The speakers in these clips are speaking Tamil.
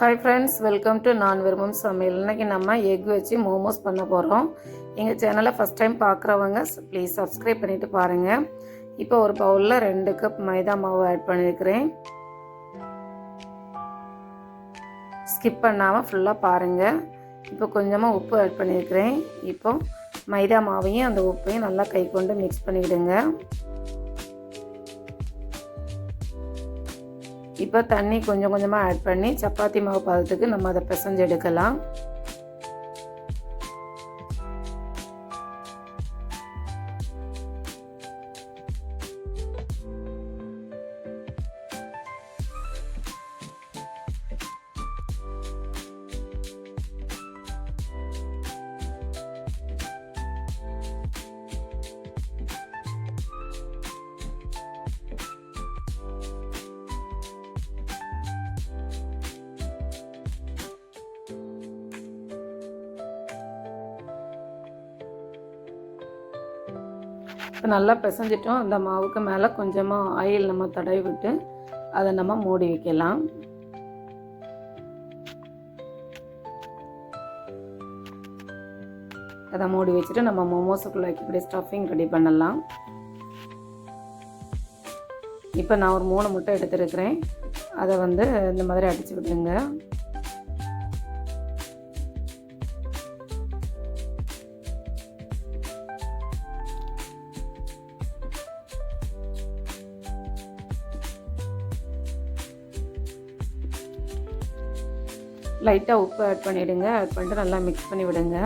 ஹாய் ஃப்ரெண்ட்ஸ், வெல்கம் டு நான் விரும்பும் சமையல். இன்றைக்கி நம்ம எக் வச்சு மோமோஸ் பண்ண போகிறோம். எங்கள் சேனலை ஃபஸ்ட் டைம் பார்க்குறவங்க ப்ளீஸ் சப்ஸ்கிரைப் பண்ணிவிட்டு பாருங்கள். இப்போ ஒரு பவுலில் 2 கப் மைதா மாவு ஆட் பண்ணியிருக்கிறேன். ஸ்கிப் பண்ணாமல் ஃபுல்லாக பாருங்கள். இப்போ கொஞ்சமாக உப்பு ஆட் பண்ணியிருக்கிறேன். இப்போ மைதா மாவையும் அந்த உப்பையும் நல்லா கை கொண்டு மிக்ஸ் பண்ணிவிடுங்க. இப்போ தண்ணி கொஞ்சம் கொஞ்சமாக ஆட் பண்ணி சப்பாத்தி மாவு பதத்துக்கு நம்ம அதை பிசைஞ்சு எடுக்கலாம். இப்போ நல்லா பிசைஞ்சிட்டோம். அந்த மாவுக்கு மேலே கொஞ்சமாக ஆயில் நம்ம தடவி விட்டு அதை நம்ம மூடி வைக்கலாம். அதை மூடி வச்சுட்டு நம்ம மோமோஸுக்குள்ளே இப்படி ஸ்டஃபிங் ரெடி பண்ணலாம். இப்போ நான் ஒரு 3 முட்டை எடுத்துருக்கிறேன். அதை இந்த மாதிரி அடித்து விட்டுங்க. லைட்டாக உப்பு ஆட் பண்ணிவிடுங்க. ஆட் பண்ணிட்டு நல்லா மிக்ஸ் பண்ணி விடுங்க.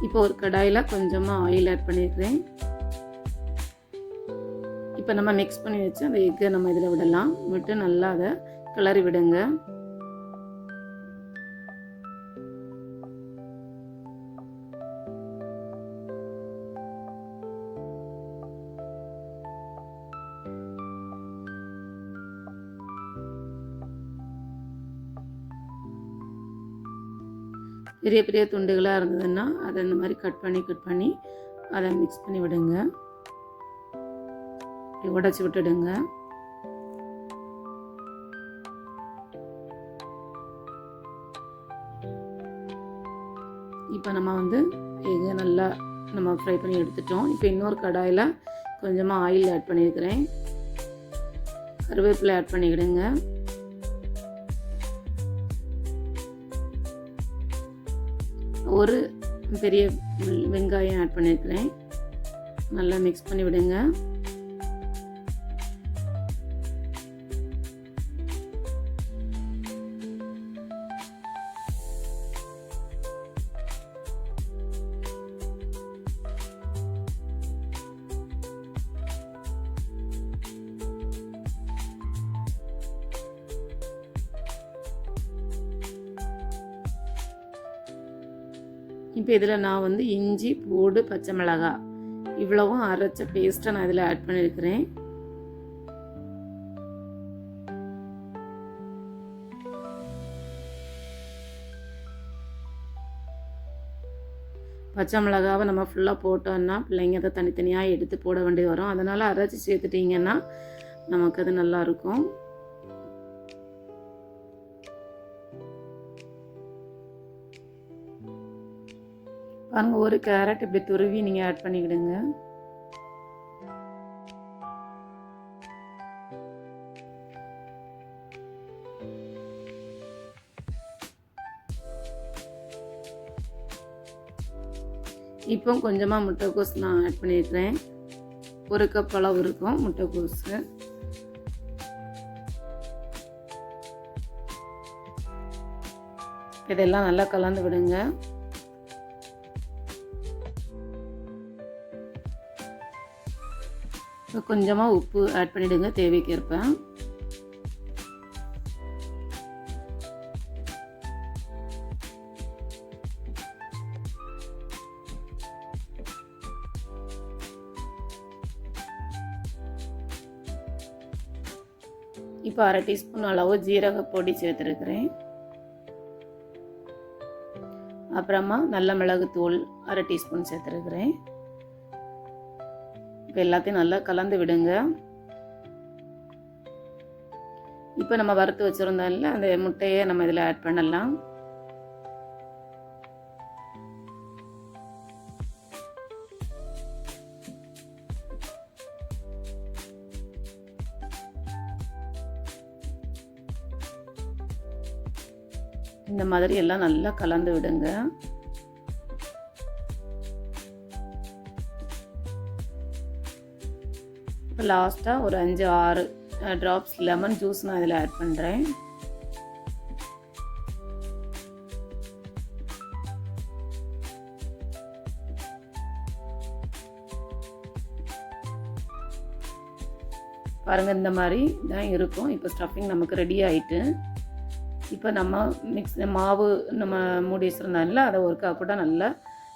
இப்போ ஒரு கடாயில் கொஞ்சமாக ஆயில் ஆட் பண்ணியிருக்கிறேன். இப்போ நம்ம மிக்ஸ் பண்ணி வச்சு அந்த எக்கை நம்ம இதில் விடலாம். விட்டு நல்லா அதை கிளறி விடுங்க. பெரிய பெரிய துண்டுகளாக இருந்ததுன்னா அதை இந்த மாதிரி கட் பண்ணி அதை மிக்ஸ் பண்ணி விடுங்க. உடைச்சி விட்டுடுங்க. இப்போ நம்ம எக் நல்லா நம்ம ஃப்ரை பண்ணி எடுத்துட்டோம். இப்போ இன்னொரு கடாயில் கொஞ்சமாக ஆயில் ஆட் பண்ணியிருக்கிறேன். கருவேப்பிலை ஆட் பண்ணிக்கிடுங்க. ஒரு பெரிய வெங்காயம் ஆட் பண்ணியிருக்கிறேன். நல்லா மிக்ஸ் பண்ணி விடுங்க. இப்போ இதில் நான் இஞ்சி, பூண்டு, பச்சை மிளகாய் இவ்வளவும் அரைச்ச பேஸ்ட்டை நான் இதில் ஆட் பண்ணியிருக்கிறேன். பச்சை மிளகாவை நம்ம ஃபுல்லாக போட்டோம்னா பிள்ளைங்க அதை தனித்தனியாக எடுத்து போட வேண்டியது வரும். அதனால் அரைச்சி சேர்த்துட்டிங்கன்னா நமக்கு அது நல்லாயிருக்கும். பாருங்க, ஒரு கேரட் இப்படி துருவி நீங்கள் ஆட் பண்ணிக்கிடுங்க. இப்போ கொஞ்சமாக முட்டைக்கோஸ் நான் ஆட் பண்ணியிருக்கிறேன். 1 கப் அளவு இருக்கும் முட்டைக்கோஸு. இதெல்லாம் நல்லா கலந்து விடுங்க. கொஞ்சமாக உப்பு ஆட் பண்ணிவிடுங்க தேவைக்கேற்ப. இப்போ 1/2 டீஸ்பூன் அளவு ஜீரக பொடி சேர்த்துருக்கிறேன். அப்புறமா நல்ல மிளகுத்தூள் 1/2 டீஸ்பூன் சேர்த்துருக்குறேன். இப்போ எல்லாத்தையும் நல்லா கலந்து விடுங்க. இப்போ நம்ம வறுத்து வச்சுருந்தோம்ல அந்த முட்டையை நம்ம இதில் ஆட் பண்ணலாம். இந்த மாதிரி எல்லாம் நல்லா கலந்து விடுங்க. இப்போ லாஸ்ட்டாக ஒரு 5-6 ட்ராப்ஸ் லெமன் ஜூஸ் நான் இதில் ஆட் பண்ணுறேன். பாருங்கள், இந்த மாதிரி தான் இருக்கும். இப்போ ஸ்டஃபிங் நமக்கு ரெடி ஆகிட்டு, இப்போ நம்ம மாவு நம்ம மூடி வச்சுருந்தோம்ல அதை ஒருக்கா கூட நல்லா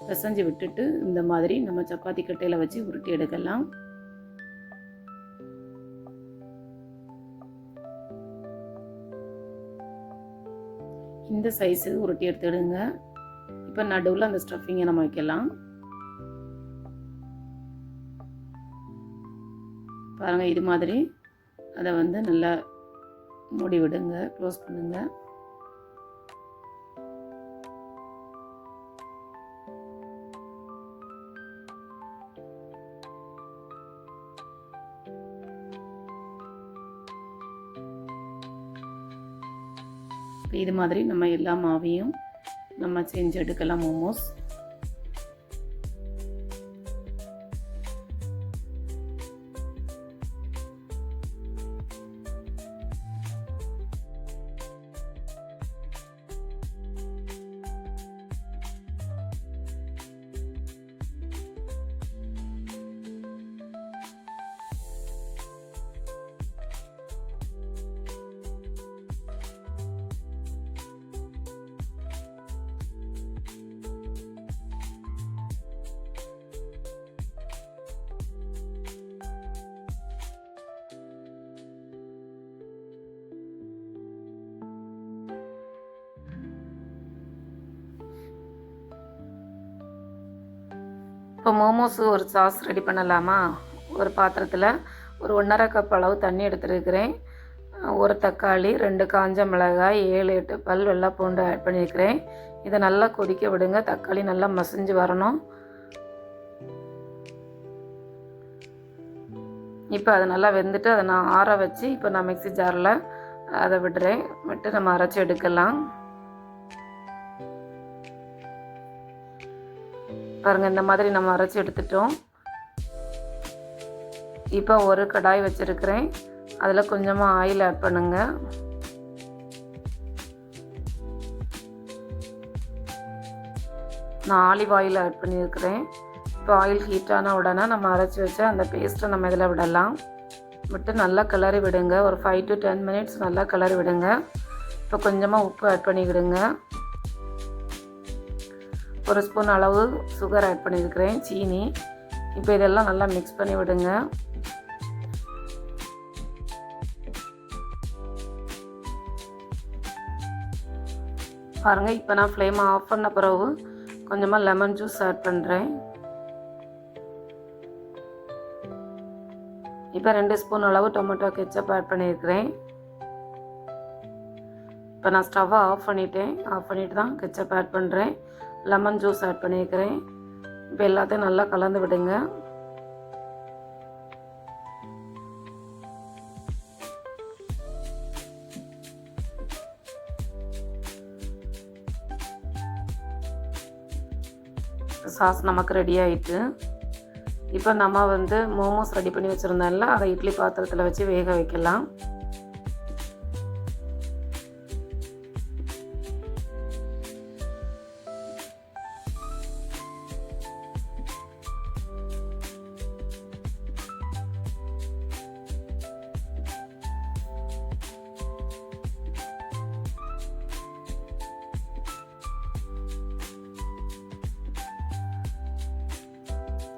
பிசைஞ்சு விட்டுட்டு இந்த மாதிரி நம்ம சப்பாத்தி கட்டையில் வச்சு உருட்டி எடுக்கலாம். இந்த சைஸுக்கு உருட்டி எடுத்துடுங்க. இப்போ நடுவில் அந்த ஸ்டஃபிங்கை நம்ம வைக்கலாம். பாருங்கள், இது மாதிரி அதை வந்து நல்லா மூடி விடுங்க, க்ளோஸ் பண்ணுங்க. இது மாதிரி நம்ம எல்லா மாவையும் நம்ம செஞ்சு எடுக்கலாம் மோமோஸ். இப்போ மோமோஸ் ஒரு சாஸ் ரெடி பண்ணலாமா? ஒரு பாத்திரத்தில் ஒரு 1½ கப் அளவு தண்ணி எடுத்துருக்கிறேன். ஒரு தக்காளி, 2 காஞ்ச மிளகாய், 7-8 பல் வெள்ளை பூண்டு ஆட் பண்ணியிருக்கிறேன். இதை நல்லா கொதிக்க விடுங்க. தக்காளி நல்லா மசிஞ்சு வரணும். இப்போ அதை நல்லா வெந்துட்டு அதை நான் ஆற வச்சு இப்போ நான் மிக்ஸி ஜாரில் அதை விட்டு நம்ம அரைச்சி எடுக்கலாம். பாருங்கள், இந்த மாதிரி நம்ம அரைச்சி எடுத்துட்டோம். இப்போ ஒரு கடாய் வச்சுருக்கிறேன். அதில் கொஞ்சமாக ஆயில் ஆட் பண்ணுங்க. நான் ஆலிவ் ஆயில் ஆட் பண்ணியிருக்கிறேன். இப்போ ஆயில் ஹீட் ஆன உடனே நம்ம அரைச்சி வச்ச அந்த பேஸ்ட்டை நம்ம இதில் விடலாம். விட்டு நல்லா கிளறி விடுங்க. ஒரு 5 to 10 minutes நல்லா கிளறி விடுங்க. இப்போ கொஞ்சமாக உப்பு ஆட் பண்ணிக்கிடுங்க. 1 ஸ்பூன் அளவு சுகர் ஆட் பண்ணியிருக்கிறேன், சீனி. இப்போ இதெல்லாம் நல்லா மிக்ஸ் பண்ணி விடுங்க. பாருங்கள், இப்போ நான் ஃப்ளேமை ஆஃப் பண்ண பிறகு கொஞ்சமாக லெமன் ஜூஸ் ஆட் பண்ணுறேன். இப்போ 2 ஸ்பூன் அளவு டொமேட்டோ கெச்சப் ஆட் பண்ணியிருக்கிறேன். இப்போ நான் ஸ்டவ்வை ஆஃப் பண்ணிவிட்டு தான் கெச்சப் ஆட் பண்ணுறேன். லெமன் ஜூஸ் ஆட் பண்ணியிருக்கிறேன். இப்போ எல்லாத்தையும் நல்லா கலந்து விடுங்க. சாஸ் நமக்கு ரெடி ஆகிட்டு, இப்போ நம்ம வந்து மோமோஸ் ரெடி பண்ணி வச்சுருந்தோம்ல அதை இட்லி பாத்திரத்தில் வச்சு வேக வைக்கலாம்.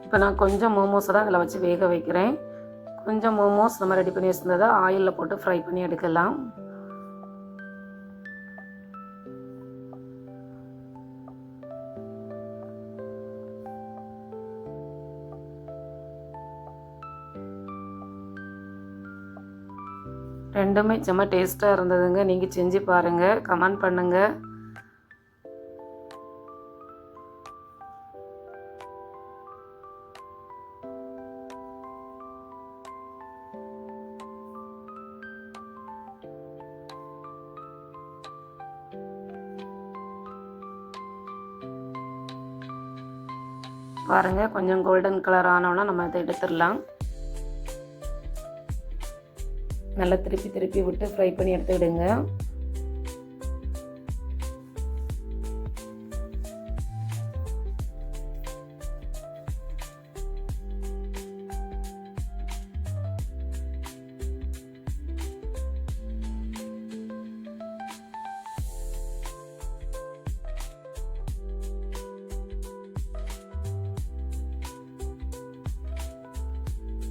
இப்போ நான் கொஞ்சம் மோமோஸை தான் அதில் வச்சு வேக வைக்கிறேன். கொஞ்சம் மோமோஸ் நம்ம ரெடி பண்ணி வச்சுருந்ததை ஆயிலில் போட்டு ஃப்ரை பண்ணி எடுக்கலாம். ரெண்டுமே செம்ம டேஸ்ட்டாக இருந்ததுங்க. நீங்கள் செஞ்சு பாருங்கள், கமெண்ட் பண்ணுங்கள். பாருங்கள், கொஞ்சம் கோல்டன் கலர் ஆனோன்னா நம்ம அதை எடுத்துடலாம். நல்லா திருப்பி திருப்பி விட்டு ஃப்ரை பண்ணி எடுத்துக்கிடுங்க.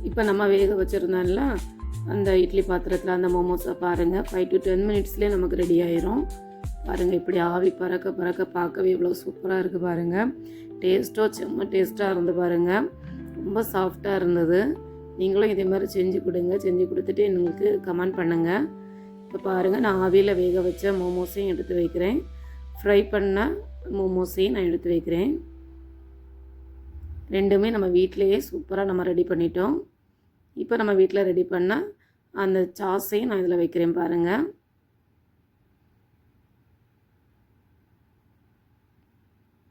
இப்போ நம்ம வேக வச்சுருந்தோம்ல அந்த இட்லி பாத்திரத்தில் அந்த மோமோஸை பாருங்கள், 5 to 10 மினிட்ஸ்லேயே நமக்கு ரெடி ஆயிரும். பாருங்கள், இப்படி ஆவி பறக்க பறக்க பார்க்கவே இவ்வளோ சூப்பராக இருக்குது பாருங்கள். டேஸ்ட்டோ செம்ம டேஸ்ட்டாக இருந்து பாருங்கள், ரொம்ப சாஃப்டாக இருந்தது. நீங்களும் இதே மாதிரி செஞ்சு கொடுங்க. செஞ்சு கொடுத்துட்டு எங்களுக்கு கமெண்ட் பண்ணுங்கள். இப்போ பாருங்கள், நான் ஆவியில் வேக வச்ச மோமோஸையும் எடுத்து வைக்கிறேன். ஃப்ரை பண்ண மோமோஸையும் நான் எடுத்து வைக்கிறேன். ரெண்டுமே நம்ம வீட்டிலையே சூப்பராக நம்ம ரெடி பண்ணிட்டோம். இப்போ நம்ம வீட்டில் ரெடி பண்ண அந்த சாஸையும் நான் இதில் வைக்கிறேன் பாருங்கள்.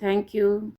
தேங்க்யூ.